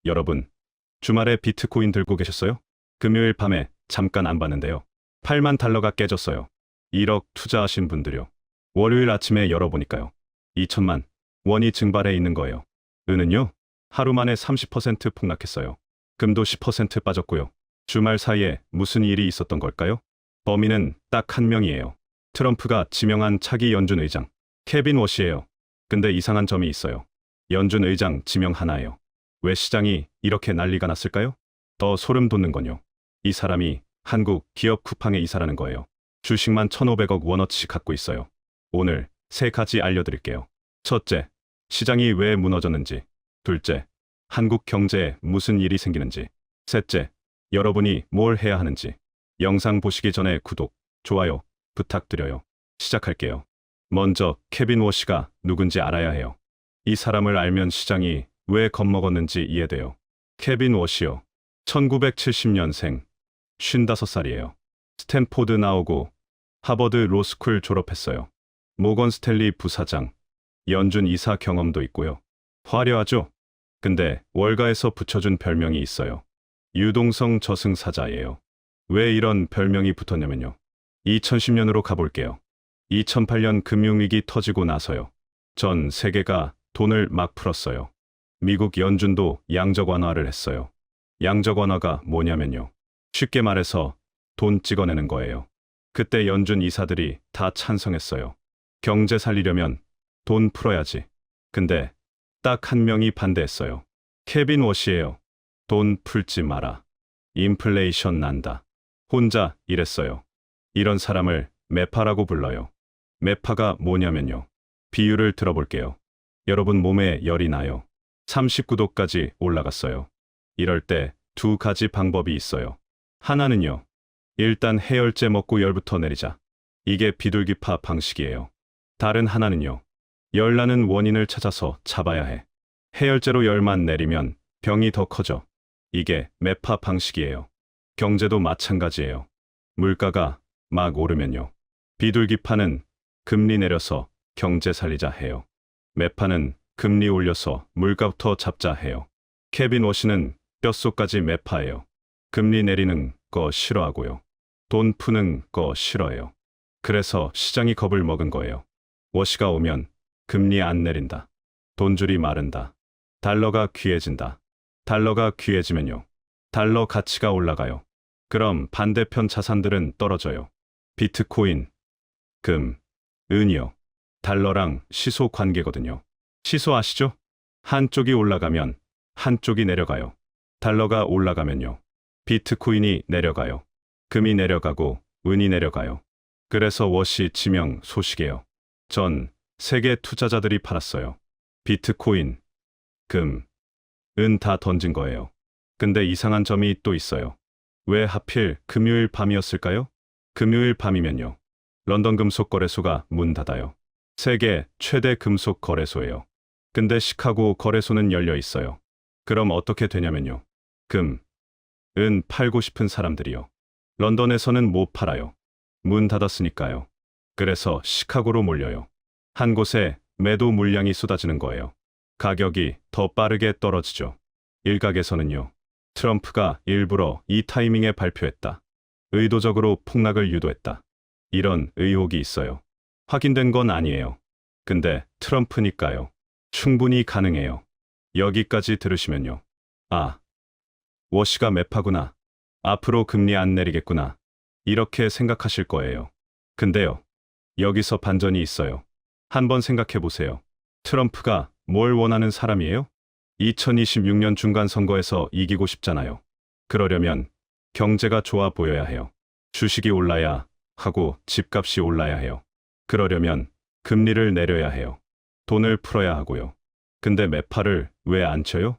여러분, 주말에 비트코인 들고 계셨어요? 금요일 밤에 잠깐 안 봤는데요. 8만 달러가 깨졌어요. 1억 투자하신 분들요. 월요일 아침에 열어보니까요. 2천만 원이 증발해 있는 거예요. 은은요? 하루 만에 30% 폭락했어요. 금도 10% 빠졌고요. 주말 사이에 무슨 일이 있었던 걸까요? 범인은 딱 한 명이에요. 트럼프가 지명한 차기 연준 의장, 케빈 워시예요. 근데 이상한 점이 있어요. 연준 의장 지명 하나예요. 왜 시장이 이렇게 난리가 났을까요? 더 소름 돋는 건요. 이 사람이 한국 기업 쿠팡에 이사라는 거예요. 주식만 1,500억 원어치 갖고 있어요. 오늘 세 가지 알려드릴게요. 첫째, 시장이 왜 무너졌는지. 둘째, 한국 경제에 무슨 일이 생기는지. 셋째, 여러분이 뭘 해야 하는지. 영상 보시기 전에 구독, 좋아요 부탁드려요. 시작할게요. 먼저 케빈 워시가 누군지 알아야 해요. 이 사람을 알면 시장이 왜 겁먹었는지 이해돼요. 케빈 워시요. 1970년생, 55살이에요. 스탠포드 나오고 하버드 로스쿨 졸업했어요. 모건 스탠리 부사장, 연준 이사 경험도 있고요. 화려하죠? 근데 월가에서 붙여준 별명이 있어요. 유동성 저승사자예요. 왜 이런 별명이 붙었냐면요. 2010년으로 가볼게요. 2008년 금융위기 터지고 나서요. 전 세계가 돈을 막 풀었어요. 미국 연준도 양적 완화를 했어요. 양적 완화가 뭐냐면요. 쉽게 말해서 돈 찍어내는 거예요. 그때 연준 이사들이 다 찬성했어요. 경제 살리려면 돈 풀어야지. 근데 딱 한 명이 반대했어요. 케빈 워시예요. 돈 풀지 마라. 인플레이션 난다. 혼자 이랬어요. 이런 사람을 매파라고 불러요. 매파가 뭐냐면요. 비유를 들어볼게요. 여러분 몸에 열이 나요. 39도까지 올라갔어요. 이럴 때 두 가지 방법이 있어요. 하나는요. 일단 해열제 먹고 열부터 내리자. 이게 비둘기파 방식이에요. 다른 하나는요. 열나는 원인을 찾아서 잡아야 해. 해열제로 열만 내리면 병이 더 커져. 이게 매파 방식이에요. 경제도 마찬가지예요. 물가가 막 오르면요. 비둘기파는 금리 내려서 경제 살리자 해요. 매파는 금리 올려서 물가부터 잡자 해요. 케빈 워시는 뼛속까지 매파예요. 금리 내리는 거 싫어하고요. 돈 푸는 거 싫어해요. 그래서 시장이 겁을 먹은 거예요. 워시가 오면 금리 안 내린다. 돈줄이 마른다. 달러가 귀해진다. 달러가 귀해지면요. 달러 가치가 올라가요. 그럼 반대편 자산들은 떨어져요. 비트코인, 금, 은이요. 달러랑 시소 관계거든요. 시소 아시죠? 한쪽이 올라가면 한쪽이 내려가요. 달러가 올라가면요. 비트코인이 내려가요. 금이 내려가고 은이 내려가요. 그래서 워시 지명 소식이에요. 전 세계 투자자들이 팔았어요. 비트코인, 금, 은 다 던진 거예요. 근데 이상한 점이 또 있어요. 왜 하필 금요일 밤이었을까요? 금요일 밤이면요. 런던 금속 거래소가 문 닫아요. 세계 최대 금속 거래소예요. 근데 시카고 거래소는 열려 있어요. 그럼 어떻게 되냐면요. 금, 은 팔고 싶은 사람들이요. 런던에서는 못 팔아요. 문 닫았으니까요. 그래서 시카고로 몰려요. 한 곳에 매도 물량이 쏟아지는 거예요. 가격이 더 빠르게 떨어지죠. 일각에서는요. 트럼프가 일부러 이 타이밍에 발표했다. 의도적으로 폭락을 유도했다. 이런 의혹이 있어요. 확인된 건 아니에요. 근데 트럼프니까요. 충분히 가능해요. 여기까지 들으시면요. 아, 워시가 매파구나. 앞으로 금리 안 내리겠구나. 이렇게 생각하실 거예요. 근데요. 여기서 반전이 있어요. 한번 생각해 보세요. 트럼프가 뭘 원하는 사람이에요? 2026년 중간선거에서 이기고 싶잖아요. 그러려면 경제가 좋아 보여야 해요. 주식이 올라야 하고 집값이 올라야 해요. 그러려면 금리를 내려야 해요. 돈을 풀어야 하고요. 근데 매파를 왜 안 쳐요?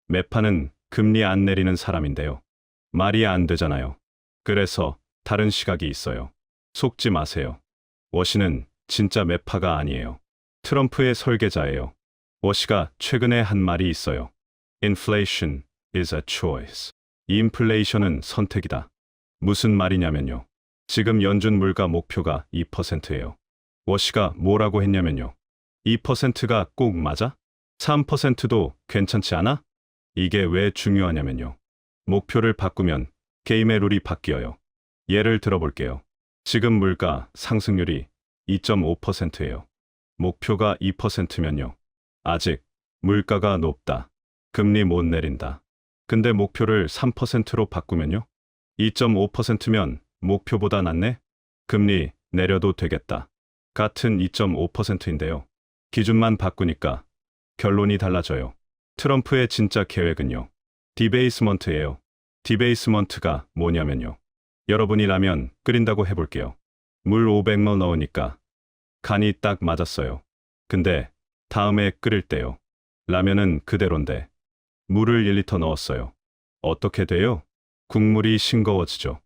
매파는 금리 안 내리는 사람인데요. 말이 안 되잖아요. 그래서 다른 시각이 있어요. 속지 마세요. 워시는 진짜 매파가 아니에요. 트럼프의 설계자예요. 워시가 최근에 한 말이 있어요. Inflation is a choice. 인플레이션은 선택이다. 무슨 말이냐면요. 지금 연준 물가 목표가 2%예요. 워시가 뭐라고 했냐면요. 2%가 꼭 맞아? 3%도 괜찮지 않아? 이게 왜 중요하냐면요. 목표를 바꾸면 게임의 룰이 바뀌어요. 예를 들어볼게요. 지금 물가 상승률이 2.5%예요. 목표가 2%면요. 아직 물가가 높다. 금리 못 내린다. 근데 목표를 3%로 바꾸면요. 2.5%면 목표보다 낮네? 금리 내려도 되겠다. 같은 2.5%인데요. 기준만 바꾸니까 결론이 달라져요. 트럼프의 진짜 계획은요. 디베이스먼트예요. 디베이스먼트가 뭐냐면요. 여러분이 라면 끓인다고 해볼게요. 물 500ml 넣으니까 간이 딱 맞았어요. 근데 다음에 끓일 때요. 라면은 그대로인데 물을 1리터 넣었어요. 어떻게 돼요? 국물이 싱거워지죠.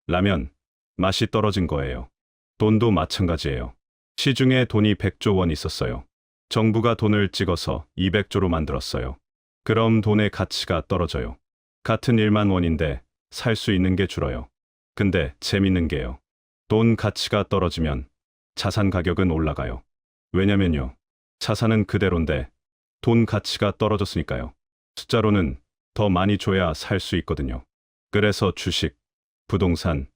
라면 맛이 떨어진 거예요. 돈도 마찬가지예요. 시중에 돈이 100조 원 있었어요. 정부가 돈을 찍어서 200조로 만들었어요. 그럼 돈의 가치가 떨어져요. 같은 1만 원인데 살 수 있는 게 줄어요. 근데 재밌는 게요. 돈 가치가 떨어지면 자산 가격은 올라가요. 왜냐면요. 자산은 그대로인데 돈 가치가 떨어졌으니까요. 숫자로는 더 많이 줘야 살 수 있거든요. 그래서 주식, 부동산,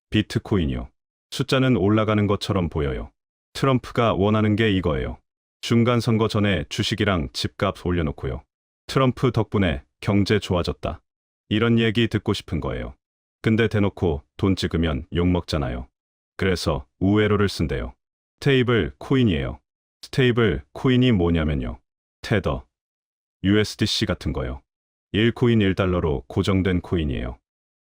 비트코인이요. 숫자는 올라가는 것처럼 보여요. 트럼프가 원하는 게 이거예요. 중간 선거 전에 주식이랑 집값 올려놓고요. 트럼프 덕분에 경제 좋아졌다. 이런 얘기 듣고 싶은 거예요. 근데 대놓고 돈 찍으면 욕먹잖아요. 그래서 우회로를 쓴대요. 스테이블 코인이에요. 스테이블 코인이 뭐냐면요. 테더, USDC 같은 거요. 1코인 1달러로 고정된 코인이에요.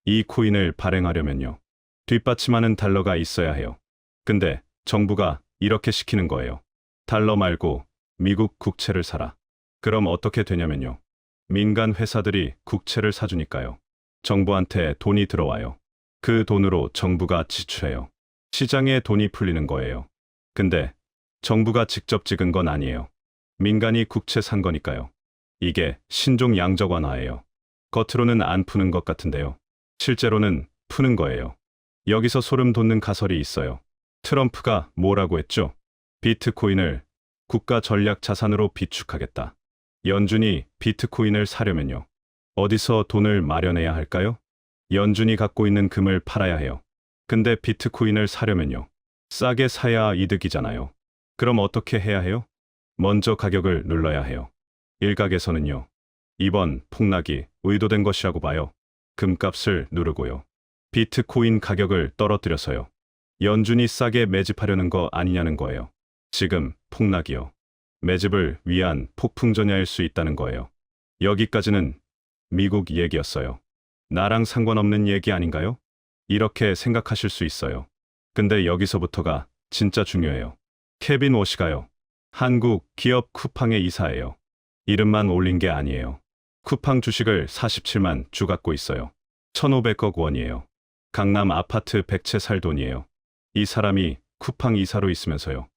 이 코인을 발행하려면요. 뒷받침하는 달러가 있어야 해요. 근데 정부가 이렇게 시키는 거예요. 달러 말고 미국 국채를 사라. 그럼 어떻게 되냐면요. 민간 회사들이 국채를 사주니까요. 정부한테 돈이 들어와요. 그 돈으로 정부가 지출해요. 시장에 돈이 풀리는 거예요. 근데 정부가 직접 찍은 건 아니에요. 민간이 국채 산 거니까요. 이게 신종 양적 완화예요. 겉으로는 안 푸는 것 같은데요. 실제로는 푸는 거예요. 여기서 소름 돋는 가설이 있어요. 트럼프가 뭐라고 했죠? 비트코인을 국가 전략 자산으로 비축하겠다. 연준이 비트코인을 사려면요. 어디서 돈을 마련해야 할까요? 연준이 갖고 있는 금을 팔아야 해요. 근데 비트코인을 사려면요. 싸게 사야 이득이잖아요. 그럼 어떻게 해야 해요? 먼저 가격을 눌러야 해요. 일각에서는요. 이번 폭락이 의도된 것이라고 봐요. 금값을 누르고요. 비트코인 가격을 떨어뜨려서요. 연준이 싸게 매집하려는 거 아니냐는 거예요. 지금 폭락이요. 매집을 위한 폭풍 전야일 수 있다는 거예요. 여기까지는 미국 얘기였어요. 나랑 상관없는 얘기 아닌가요? 이렇게 생각하실 수 있어요. 근데 여기서부터가 진짜 중요해요. 케빈 워시가요. 한국 기업 쿠팡의 이사예요. 이름만 올린 게 아니에요. 쿠팡 주식을 47만 주 갖고 있어요. 1,500억 원이에요. 강남 아파트 100채 살 돈이에요. 이 사람이 쿠팡 이사로 있으면서요.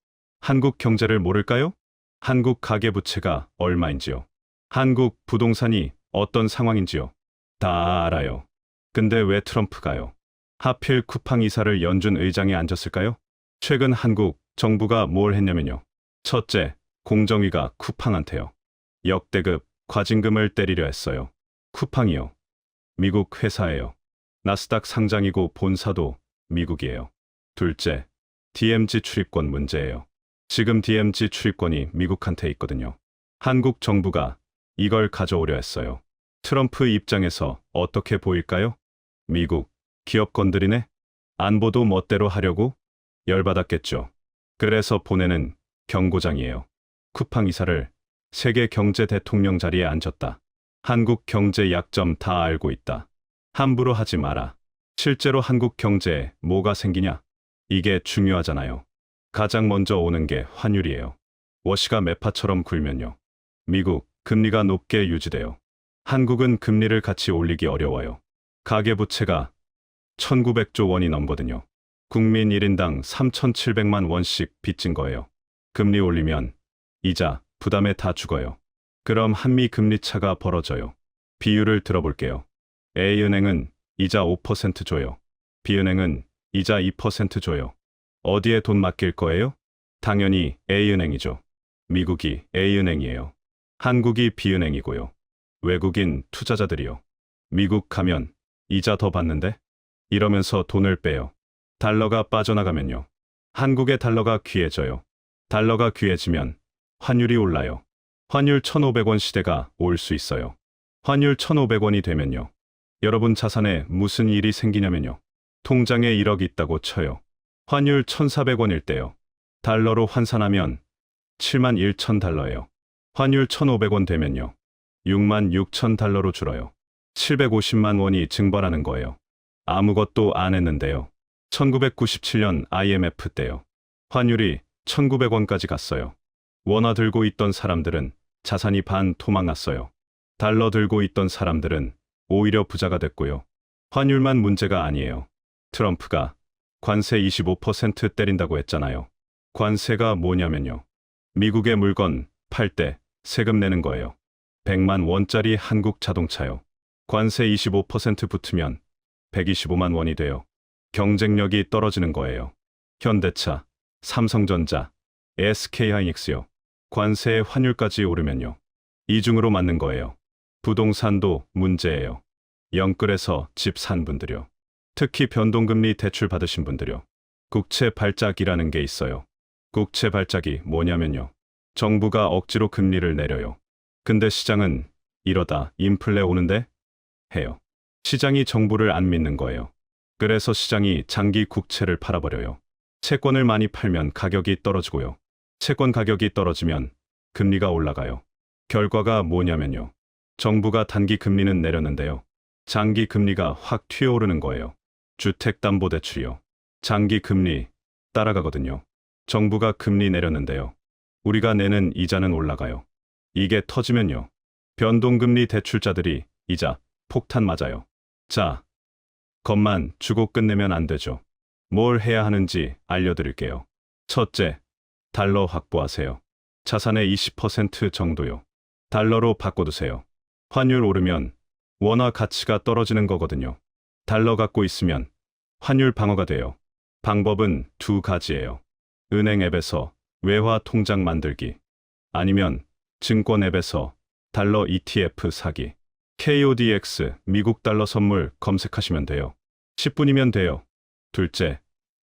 한국 경제를 모를까요? 한국 가계부채가 얼마인지요. 한국 부동산이 어떤 상황인지요. 다 알아요. 근데 왜 트럼프가요? 하필 쿠팡 이사를 연준 의장에 앉혔을까요? 최근 한국 정부가 뭘 했냐면요. 첫째, 공정위가 쿠팡한테요. 역대급 과징금을 때리려 했어요. 쿠팡이요. 미국 회사예요. 나스닥 상장이고 본사도 미국이에요. 둘째, DMZ 출입권 문제예요. 지금 DMZ 출입권이 미국한테 있거든요. 한국 정부가 이걸 가져오려 했어요. 트럼프 입장에서 어떻게 보일까요? 미국 기업 건드리네? 안보도 멋대로 하려고? 열받았겠죠. 그래서 보내는 경고장이에요. 쿠팡 이사를 세계 경제 대통령 자리에 앉혔다. 한국 경제 약점 다 알고 있다. 함부로 하지 마라. 실제로 한국 경제에 뭐가 생기냐? 이게 중요하잖아요. 가장 먼저 오는 게 환율이에요. 워시가 매파처럼 굴면요. 미국 금리가 높게 유지돼요. 한국은 금리를 같이 올리기 어려워요. 가계부채가 1,900조 원이 넘거든요. 국민 1인당 3,700만 원씩 빚진 거예요. 금리 올리면 이자, 부담에 다 죽어요. 그럼 한미 금리 차가 벌어져요. 비율을 들어볼게요. A은행은 이자 5% 줘요. B은행은 이자 2% 줘요. 어디에 돈 맡길 거예요? 당연히 A은행이죠. 미국이 A은행이에요. 한국이 B은행이고요. 외국인 투자자들이요. 미국 가면 이자 더 받는데? 이러면서 돈을 빼요. 달러가 빠져나가면요. 한국의 달러가 귀해져요. 달러가 귀해지면 환율이 올라요. 환율 1,500원 시대가 올 수 있어요. 환율 1,500원이 되면요. 여러분 자산에 무슨 일이 생기냐면요. 통장에 1억 있다고 쳐요. 환율 1,400원일 때요. 달러로 환산하면 71,000달러예요. 환율 1,500원 되면요. 66,000달러로 줄어요. 750만 원이 증발하는 거예요. 아무것도 안 했는데요. 1997년 IMF 때요. 환율이 1,900원까지 갔어요. 원화 들고 있던 사람들은 자산이 반 토막났어요. 달러 들고 있던 사람들은 오히려 부자가 됐고요. 환율만 문제가 아니에요. 트럼프가 관세 25% 때린다고 했잖아요. 관세가 뭐냐면요. 미국의 물건 팔 때 세금 내는 거예요. 100만 원짜리 한국 자동차요. 관세 25% 붙으면 125만 원이 돼요. 경쟁력이 떨어지는 거예요. 현대차, 삼성전자, SK하이닉스요. 관세에 환율까지 오르면요. 이중으로 맞는 거예요. 부동산도 문제예요. 영끌에서 집 산 분들요. 특히 변동금리 대출 받으신 분들요. 국채 발작이라는 게 있어요. 국채 발작이 뭐냐면요. 정부가 억지로 금리를 내려요. 근데 시장은 이러다 인플레 오는데? 해요. 시장이 정부를 안 믿는 거예요. 그래서 시장이 장기 국채를 팔아버려요. 채권을 많이 팔면 가격이 떨어지고요. 채권 가격이 떨어지면 금리가 올라가요. 결과가 뭐냐면요. 정부가 단기 금리는 내렸는데요. 장기 금리가 확 튀어오르는 거예요. 주택담보대출이요. 장기 금리 따라가거든요. 정부가 금리 내렸는데요. 우리가 내는 이자는 올라가요. 이게 터지면요. 변동금리 대출자들이 이자 폭탄 맞아요. 자, 겁만 주고 끝내면 안 되죠. 뭘 해야 하는지 알려드릴게요. 첫째, 달러 확보하세요. 자산의 20% 정도요. 달러로 바꿔두세요. 환율 오르면 원화 가치가 떨어지는 거거든요. 달러 갖고 있으면 환율 방어가 돼요. 방법은 두 가지예요. 은행 앱에서 외화 통장 만들기, 아니면 증권 앱에서 달러 ETF 사기. KODX 미국 달러 선물 검색하시면 돼요. 10분이면 돼요. 둘째,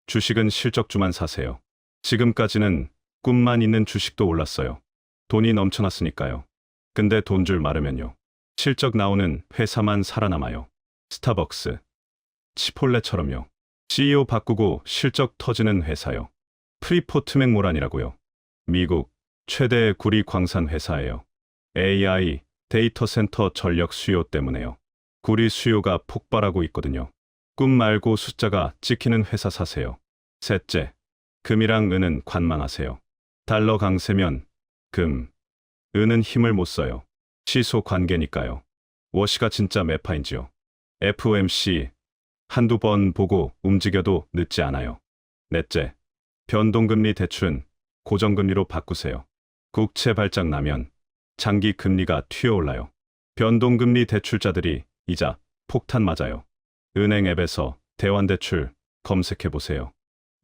주식은 실적주만 사세요. 지금까지는 꿈만 있는 주식도 올랐어요. 돈이 넘쳐났으니까요. 근데 돈줄 마르면요. 실적 나오는 회사만 살아남아요. 스타벅스, 치폴레처럼요. CEO 바꾸고 실적 터지는 회사요. 프리포트 맥모란이라고요. 미국 최대 구리 광산 회사예요. AI, 데이터 센터 전력 수요 때문에요. 구리 수요가 폭발하고 있거든요. 꿈 말고 숫자가 찍히는 회사 사세요. 셋째, 금이랑 은은 관망하세요. 달러 강세면 금, 은은 힘을 못 써요. 시소 관계니까요. 워시가 진짜 매파인지요. FOMC 한두 번 보고 움직여도 늦지 않아요. 넷째, 변동금리 대출은 고정금리로 바꾸세요. 국채 발작 나면 장기 금리가 튀어올라요. 변동금리 대출자들이 이자 폭탄 맞아요. 은행 앱에서 대환대출 검색해보세요.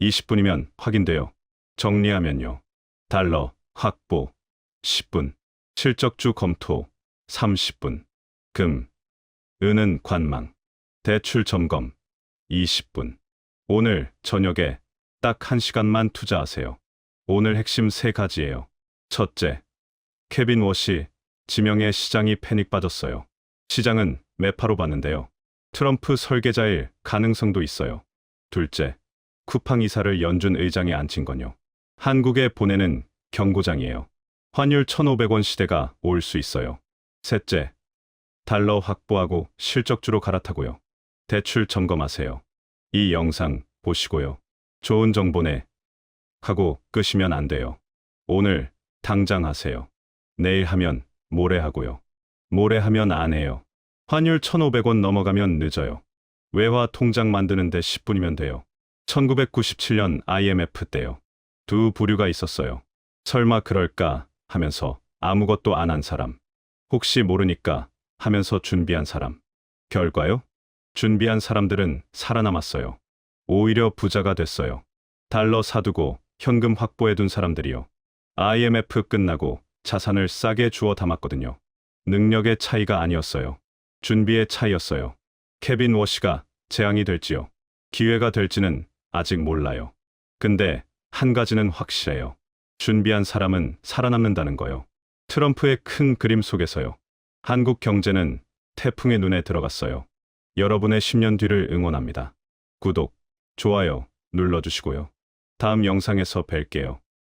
20분이면 확인돼요. 정리하면요. 달러 확보 10분, 실적주 검토 30분, 금, 은은 관망, 대출 점검 20분. 오늘 저녁에 딱 1시간만 투자하세요. 오늘 핵심 3가지예요. 첫째, 케빈 워시 지명에 시장이 패닉 빠졌어요. 시장은 매파로 봤는데요. 트럼프 설계자일 가능성도 있어요. 둘째, 쿠팡 이사를 연준 의장에 앉힌 건요. 한국에 보내는 경고장이에요. 환율 1,500원 시대가 올 수 있어요. 셋째, 달러 확보하고 실적주로 갈아타고요. 대출 점검하세요. 이 영상 보시고요. 좋은 정보네 하고 끄시면 안 돼요. 오늘 당장 하세요. 내일 하면 모레 하고요. 모레 하면 안 해요. 환율 1,500원 넘어가면 늦어요. 외화 통장 만드는데 10분이면 돼요. 1997년 IMF 때요. 두 부류가 있었어요. 설마 그럴까 하면서 아무것도 안 한 사람. 혹시 모르니까 하면서 준비한 사람. 결과요? 준비한 사람들은 살아남았어요. 오히려 부자가 됐어요. 달러 사두고 현금 확보해둔 사람들이요. IMF 끝나고 자산을 싸게 주워 담았거든요. 능력의 차이가 아니었어요. 준비의 차이였어요. 케빈 워시가 재앙이 될지요. 기회가 될지는 아직 몰라요. 근데 한 가지는 확실해요. 준비한 사람은 살아남는다는 거요. 트럼프의 큰 그림 속에서요. 한국 경제는 태풍의 눈에 들어갔어요. 여러분의 10년 뒤를 응원합니다. 구독, 좋아요 눌러주시고요. 다음 영상에서 뵐게요.